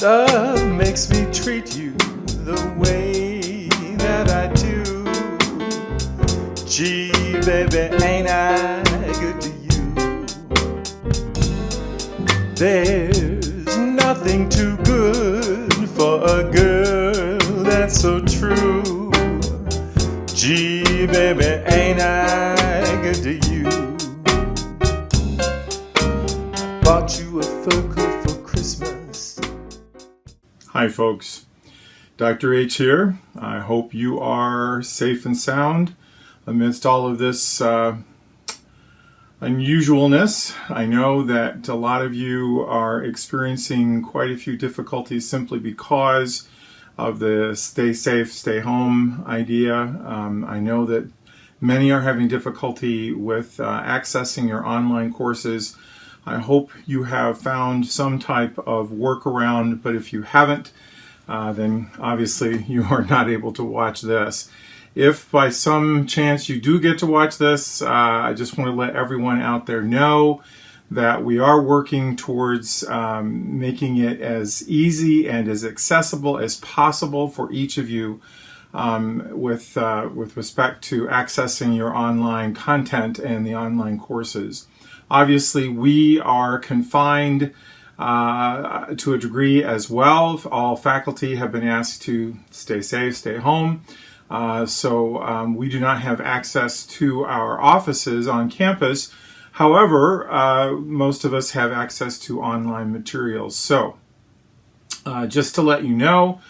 Love makes me treat you the way that I do. Gee, baby, ain't I good to you? There's nothing too good for a girl that's so true. Gee, baby, ain't I good to you? I bought you a fur coat for Christmas. Hi folks, Dr. H here. I hope you are safe and sound amidst all of this unusualness. I know that a lot of you are experiencing quite a few difficulties simply because of the stay safe, stay home idea. I know that many are having difficulty with accessing your online courses. I hope you have found some type of workaround, but if you haven't, then obviously you are not able to watch this. If by some chance you do get to watch this, I just want to let everyone out there know that we are working towards making it as easy and as accessible as possible for each of you with respect to accessing your online content and the online courses. Obviously, we are confined to a degree as well. All faculty have been asked to stay safe, stay home. So we do not have access to our offices on campus. However, most of us have access to online materials. So just to let you know,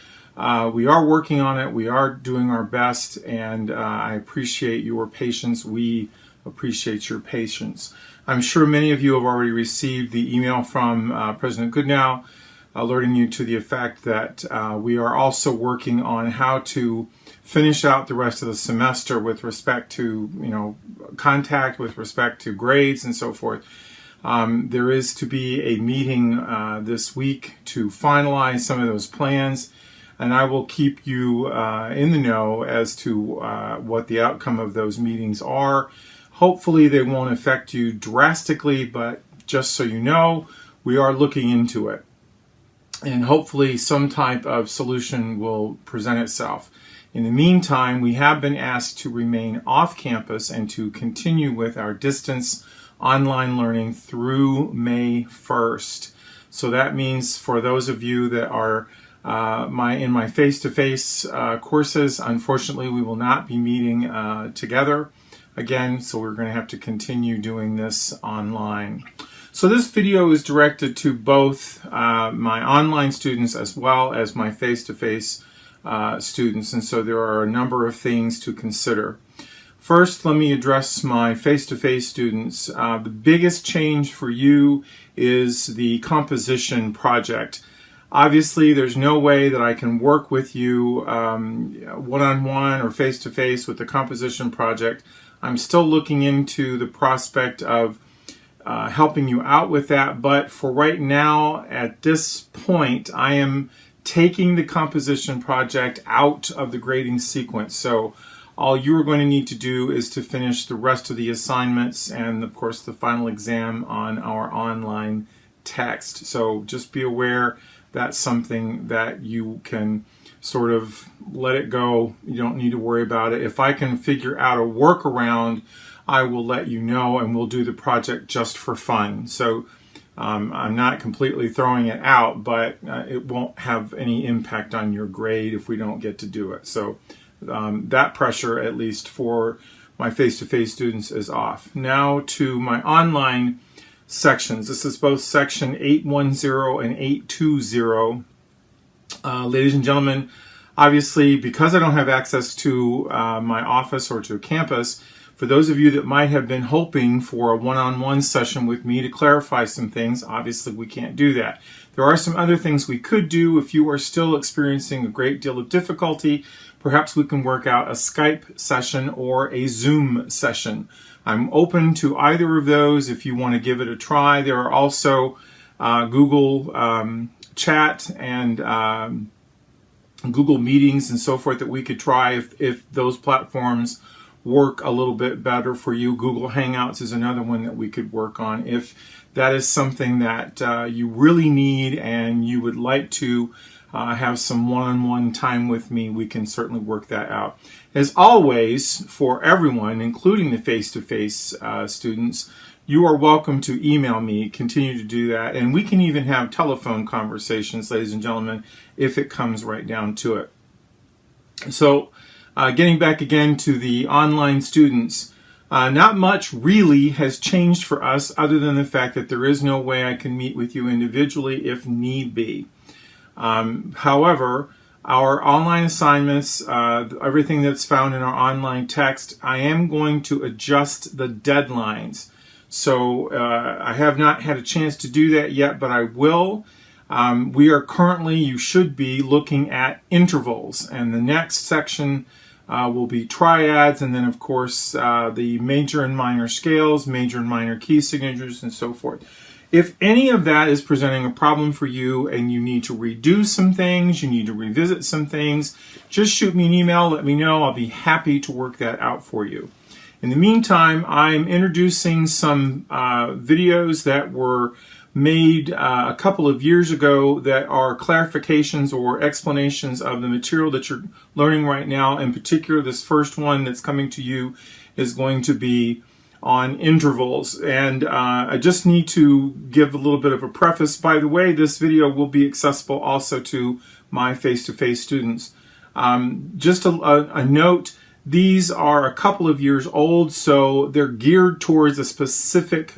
we are working on it. We are doing our best, and I appreciate your patience. We appreciate your patience. I'm sure many of you have already received the email from President Goodnow alerting you to the effect that we are also working on how to finish out the rest of the semester with respect to, contact, with respect to grades and so forth. There is to be a meeting this week to finalize some of those plans, and I will keep you in the know as to what the outcome of those meetings are. Hopefully they won't affect you drastically, but just so you know, we are looking into it. And hopefully some type of solution will present itself. In the meantime, we have been asked to remain off campus and to continue with our distance online learning through May 1st. So that means for those of you that are in my face-to-face courses, unfortunately we will not be meeting together again, so we're going to have to continue doing this online. So this video is directed to both my online students as well as my face-to-face students, and so there are a number of things to consider. First, let me address my face-to-face students. The biggest change for you is the composition project. Obviously, there's no way that I can work with you one-on-one or face-to-face with the composition project. I'm still looking into the prospect of helping you out with that, but for right now, at this point, I am taking the composition project out of the grading sequence. So all you're going to need to do is to finish the rest of the assignments and, of course, the final exam on our online text. So just be aware that's something that you can sort of let it go. You don't need to worry about it. If I can figure out a workaround, I will let you know, and we'll do the project just for fun. So I'm not completely throwing it out, but it won't have any impact on your grade if we don't get to do it. So that pressure, at least for my face-to-face students, is off. Now to my online sections. This is both section 810 and 820. Ladies and gentlemen, obviously, because I don't have access to my office or to a campus, for those of you that might have been hoping for a one-on-one session with me to clarify some things, obviously we can't do that. There are some other things we could do. If you are still experiencing a great deal of difficulty, perhaps we can work out a Skype session or a Zoom session. I'm open to either of those if you want to give it a try. There are also Google Chat and Google Meetings and so forth that we could try if those platforms work a little bit better for you. Google Hangouts is another one that we could work on. If that is something that you really need and you would like to have some one-on-one time with me, we can certainly work that out. As always, for everyone, including the face-to-face students, you are welcome to email me, continue to do that, and we can even have telephone conversations, ladies and gentlemen, if it comes right down to it. So, getting back again to the online students, not much really has changed for us other than the fact that there is no way I can meet with you individually if need be. However, our online assignments, everything that's found in our online text, I am going to adjust the deadlines. So I have not had a chance to do that yet, but I will. We are currently, you should be, looking at intervals, and the next section will be triads, and then of course the major and minor scales, major and minor key signatures, and so forth. If any of that is presenting a problem for you and you need to redo some things, you need to revisit some things, just shoot me an email, let me know. I'll be happy to work that out for you. In the meantime, I'm introducing some videos that were made a couple of years ago that are clarifications or explanations of the material that you're learning right now. In particular, this first one that's coming to you is going to be on intervals, and I just need to give a little bit of a preface. By the way, this video will be accessible also to my face-to-face students. Just a note, these are a couple of years old, so they're geared towards a specific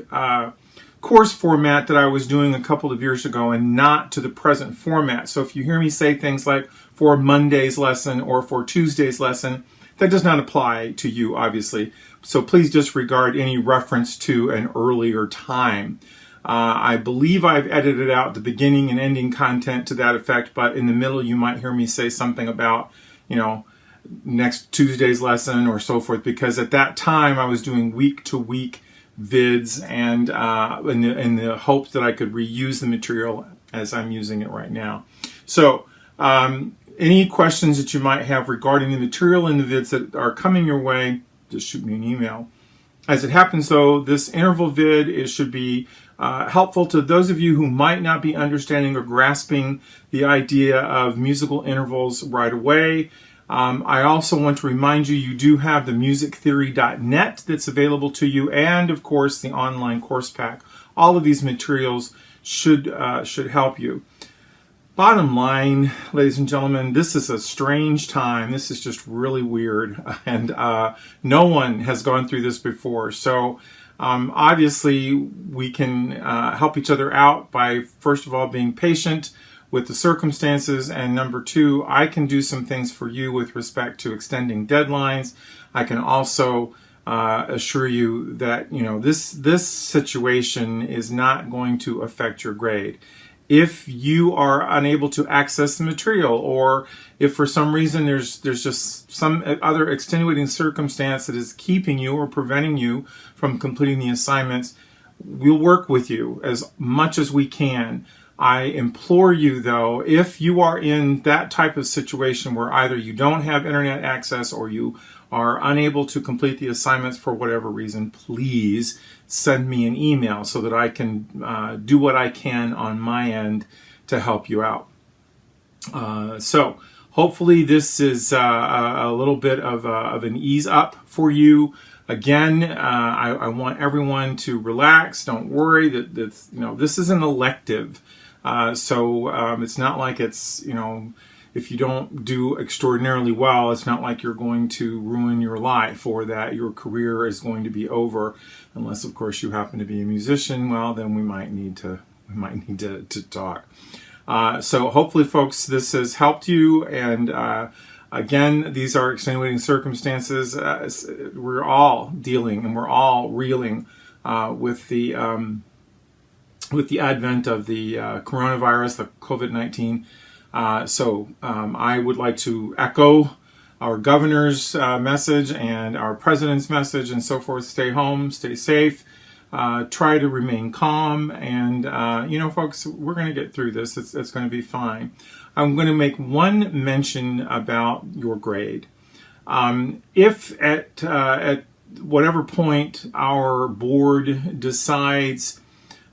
course format that I was doing a couple of years ago and not to the present format. So if you hear me say things like for Monday's lesson or for Tuesday's lesson, that does not apply to you, obviously. So please disregard any reference to an earlier time. I believe I've edited out the beginning and ending content to that effect, but in the middle you might hear me say something about, next Tuesday's lesson or so forth, because at that time I was doing week-to-week vids and in the hopes that I could reuse the material as I'm using it right now. So any questions that you might have regarding the material in the vids that are coming your way, just shoot me an email. As it happens though, this interval vid should be helpful to those of you who might not be understanding or grasping the idea of musical intervals right away. I also want to remind you, you do have the musictheory.net that's available to you, and of course the online course pack. All of these materials should help you. Bottom line, ladies and gentlemen, this is a strange time. This is just really weird, and no one has gone through this before. So obviously we can help each other out by, first of all, being patient with the circumstances, and number two, I can do some things for you with respect to extending deadlines. I can also assure you that this situation is not going to affect your grade. If you are unable to access the material, or if for some reason there's just some other extenuating circumstance that is keeping you or preventing you from completing the assignments, we'll work with you as much as we can. I implore you, though, if you are in that type of situation where either you don't have internet access or you are unable to complete the assignments for whatever reason, please send me an email so that I can do what I can on my end to help you out. So hopefully this is a little bit of an ease up for you. Again, I want everyone to relax. Don't worry that this is an elective. So it's not like it's, if you don't do extraordinarily well, it's not like you're going to ruin your life or that your career is going to be over, unless of course you happen to be a musician. Well, then we might need to talk. So hopefully, folks, this has helped you. And again, these are extenuating circumstances. We're all dealing and we're all reeling with the advent of the coronavirus, the COVID-19. So I would like to echo our governor's message and our president's message and so forth. Stay home, stay safe, try to remain calm. And, folks, we're going to get through this. It's going to be fine. I'm going to make one mention about your grade. If at whatever point our board decides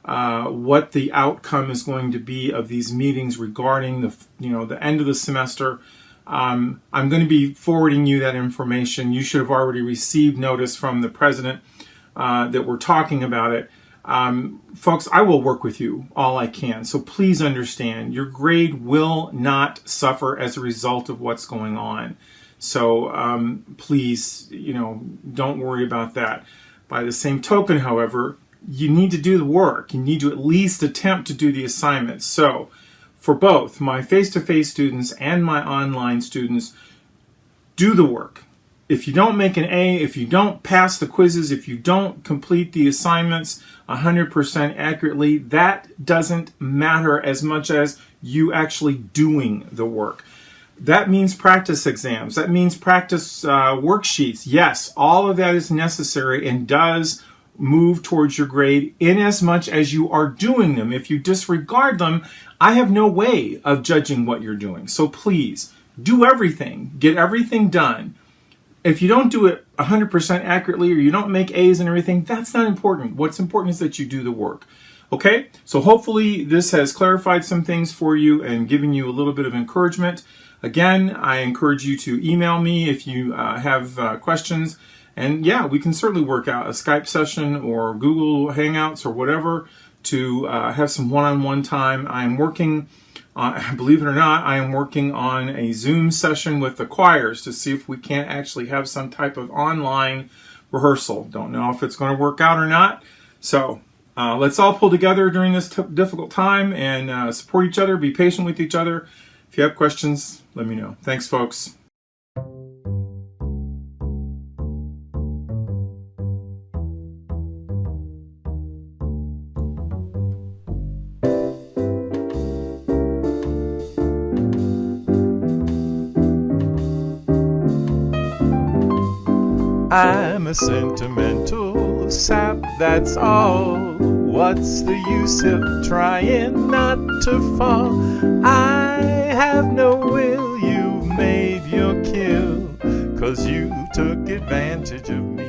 what the outcome is going to be of these meetings regarding the end of the semester, I'm going to be forwarding you that information. You should have already received notice from the president that we're talking about it. Folks, I will work with you all I can. So please understand, your grade will not suffer as a result of what's going on. So please, don't worry about that. By the same token, however, you need to do the work. You need to at least attempt to do the assignments. So for both my face-to-face students and my online students, do the work. If you don't make an A, if you don't pass the quizzes, if you don't complete the assignments 100% accurately, that doesn't matter as much as you actually doing the work. That means practice exams. That means practice worksheets. Yes, all of that is necessary and does move towards your grade in as much as you are doing them. If you disregard them, I have no way of judging what you're doing. So please, do everything. Get everything done. If you don't do it 100% accurately or you don't make A's and everything, that's not important. What's important is that you do the work. Okay? So hopefully this has clarified some things for you and given you a little bit of encouragement. Again, I encourage you to email me if you have questions. And yeah, we can certainly work out a Skype session or Google Hangouts or whatever to have some one-on-one time. I am working, believe it or not, I am working on a Zoom session with the choirs to see if we can't actually have some type of online rehearsal. Don't know if it's going to work out or not. So let's all pull together during this difficult time and support each other, be patient with each other. If you have questions, let me know. Thanks, folks. I'm a sentimental sap, that's all. What's the use of trying not to fall? I have no will, you've made your kill, 'cause you took advantage of me.